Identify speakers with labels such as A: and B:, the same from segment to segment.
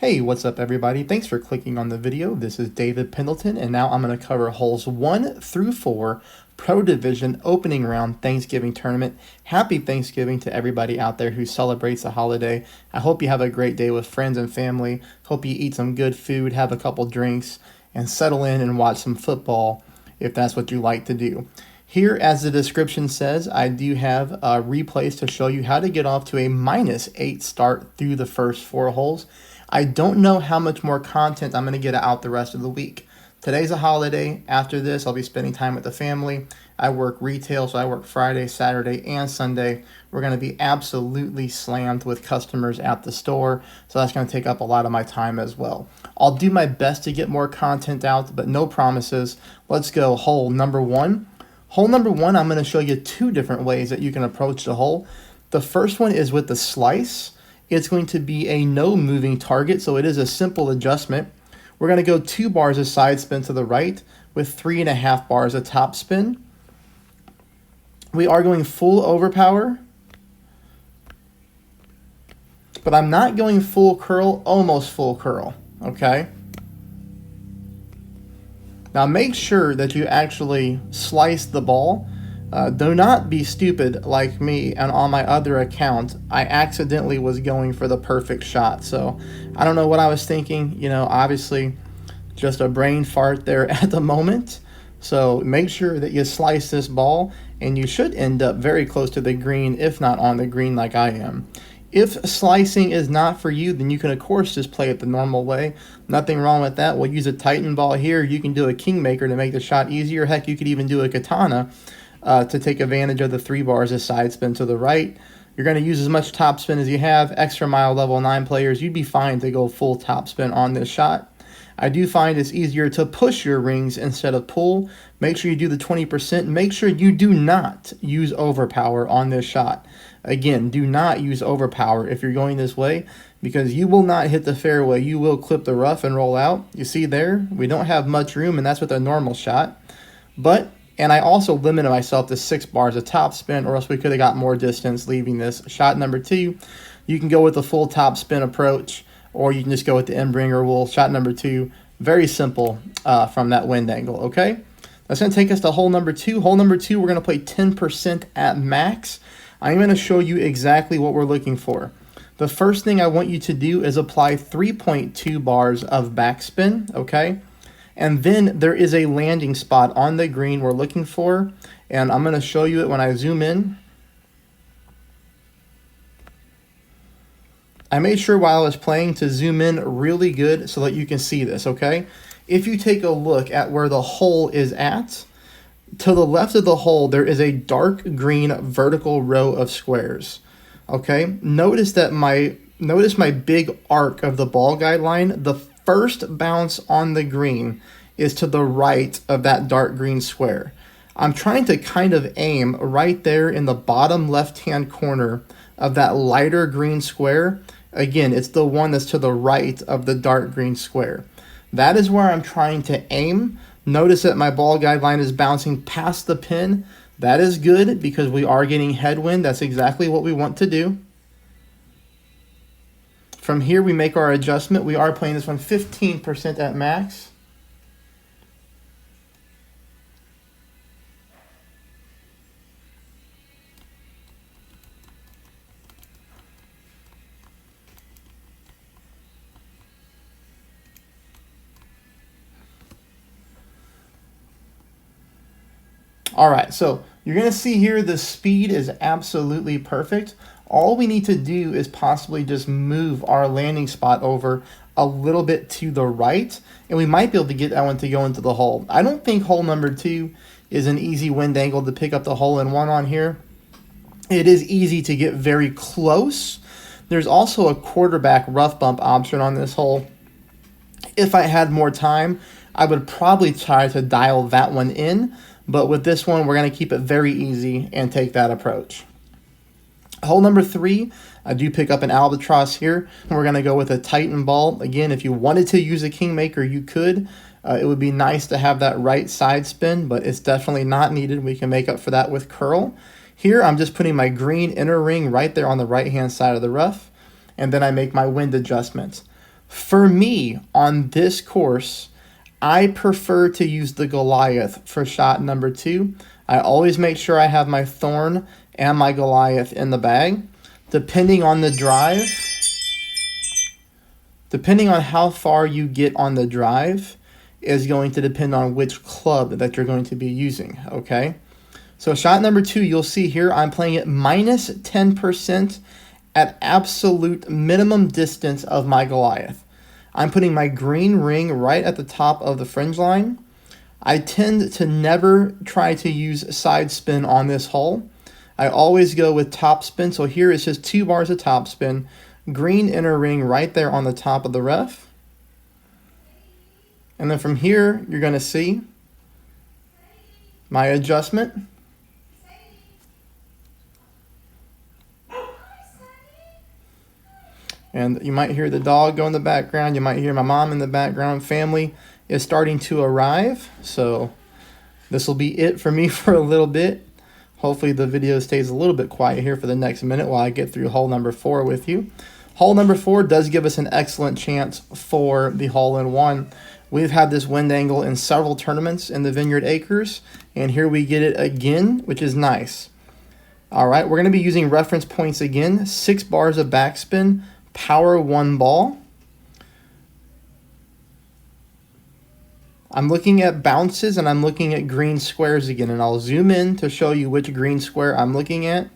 A: Hey, what's up everybody? Thanks for clicking on the video. This is David Pendleton, and now I'm going to cover holes 1 through 4, Pro Division opening round Thanksgiving tournament. Happy Thanksgiving to everybody out there who celebrates the holiday. I hope you have a great day with friends and family. Hope you eat some good food, have a couple drinks, and settle in and watch some football if that's what you like to do. Here, as the description says, I do have replays to show you how to get off to a -8 start through the first 4 holes. I don't know how much more content I'm going to get out the rest of the week. Today's a holiday. After this, I'll be spending time with the family. I work retail, so I work Friday, Saturday, and Sunday. We're going to be absolutely slammed with customers at the store, so that's going to take up a lot of my time as well. I'll do my best to get more content out, but no promises. Let's go hole number 1. Hole number 1, I'm going to show you 2 different ways that you can approach the hole. The first one is with the slice. It's going to be a no moving target, so it is a simple adjustment. We're going to go 2 bars of side spin to the right with 3.5 bars of top spin. We are going full overpower, but I'm not going full curl, almost full curl, okay? Now make sure that you actually slice the ball. Do not be stupid like me, and on my other account, I accidentally was going for the perfect shot. So I don't know what I was thinking, obviously just a brain fart there at the moment. So make sure that you slice this ball, and you should end up very close to the green, if not on the green like I am. If slicing is not for you, then you can of course just play it the normal way. Nothing wrong with that. We'll use a Titan ball here. You can do a Kingmaker to make the shot easier. Heck, you could even do a Katana to take advantage of the 3 bars of side spin to the right. You're going to use as much top spin as you have. Extra mile level 9 players, you'd be fine to go full top spin on this shot. I do find it's easier to push your rings instead of pull. Make sure you do the 20%. Make sure you do not use overpower on this shot. Again, do not use overpower if you're going this way, because you will not hit the fairway. You will clip the rough and roll out. You see there, we don't have much room, and that's with a normal shot. And I also limited myself to 6 bars of top spin, or else we could have got more distance leaving this. Shot number 2, you can go with the full top spin approach, or you can just go with the end-bringer rule. Shot number 2, very simple from that wind angle, okay? That's going to take us to hole number 2. Hole number 2, we're going to play 10% at max. I'm going to show you exactly what we're looking for. The first thing I want you to do is apply 3.2 bars of backspin, okay? And then there is a landing spot on the green we're looking for, and I'm going to show you it when I zoom in. I made sure while I was playing to zoom in really good so that you can see this, okay? If you take a look at where the hole is at, to the left of the hole, there is a dark green vertical row of squares, okay? Notice my big arc of the ball guideline. The first bounce on the green is to the right of that dark green square. I'm trying to kind of aim right there in the bottom left-hand corner of that lighter green square. Again, it's the one that's to the right of the dark green square. That is where I'm trying to aim. Notice that my ball guideline is bouncing past the pin. That is good because we are getting headwind. That's exactly what we want to do. From here, we make our adjustment. We are playing this one 15% at max. All right, so you're going to see here the speed is absolutely perfect. All we need to do is possibly just move our landing spot over a little bit to the right, and we might be able to get that one to go into the hole. I don't think hole number 2 is an easy wind angle to pick up the hole-in-one on here. It is easy to get very close. There's also a quarterback rough bump option on this hole. If I had more time, I would probably try to dial that one in, but with this one, we're going to keep it very easy and take that approach. Hole number 3, I do pick up an albatross here. We're going to go with a Titan ball. Again, if you wanted to use a Kingmaker, you could. It would be nice to have that right side spin, but it's definitely not needed. We can make up for that with curl. Here, I'm just putting my green inner ring right there on the right-hand side of the rough, and then I make my wind adjustments. For me, on this course, I prefer to use the Goliath for shot number 2. I always make sure I have my Thorn and my Goliath in the bag. Depending on the drive, depending on how far you get on the drive, is going to depend on which club that you're going to be using, okay? So shot number 2, you'll see here, I'm playing it minus 10% at absolute minimum distance of my Goliath. I'm putting my green ring right at the top of the fringe line. I tend to never try to use side spin on this hole. I always go with top spin. So here it's just 2 bars of top spin, green inner ring right there on the top of the ref. And then from here, you're going to see my adjustment. And you might hear the dog go in the background. You might hear my mom in the background. Family is starting to arrive. So this will be it for me for a little bit. Hopefully the video stays a little bit quiet here for the next minute while I get through hole number 4 with you. Hole number 4 does give us an excellent chance for the hole-in-one. We've had this wind angle in several tournaments in the Vineyard Acres, and here we get it again, which is nice. All right, we're going to be using reference points again, 6 bars of backspin, power 1 ball. I'm looking at bounces and I'm looking at green squares again, and I'll zoom in to show you which green square I'm looking at.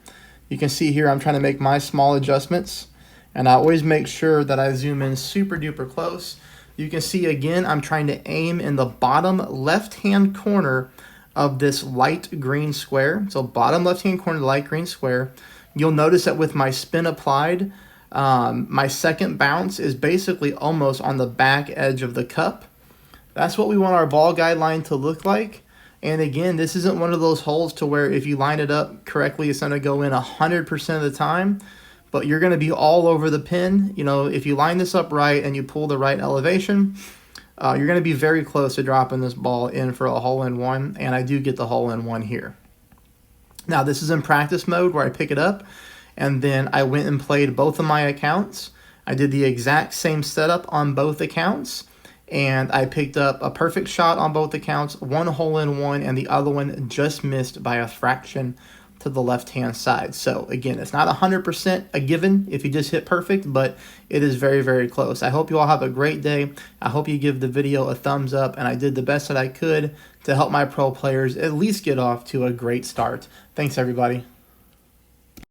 A: You can see here I'm trying to make my small adjustments, and I always make sure that I zoom in super duper close. You can see again I'm trying to aim in the bottom left hand corner of this light green square. So bottom left hand corner, light green square. You'll notice that with my spin applied, my second bounce is basically almost on the back edge of the cup. That's what we want our ball guideline to look like. And again, this isn't one of those holes to where if you line it up correctly, it's going to go in 100% of the time. But you're going to be all over the pin. You know, if you line this up right and you pull the right elevation, you're going to be very close to dropping this ball in for a hole-in-one. And I do get the hole-in-one here. Now, this is in practice mode where I pick it up. And then I went and played both of my accounts. I did the exact same setup on both accounts. And I picked up a perfect shot on both accounts, one hole-in-one, and the other one just missed by a fraction to the left-hand side. So again, it's not 100% a given if you just hit perfect, but it is very, very close. I hope you all have a great day. I hope you give the video a thumbs up, and I did the best that I could to help my pro players at least get off to a great start. Thanks, everybody.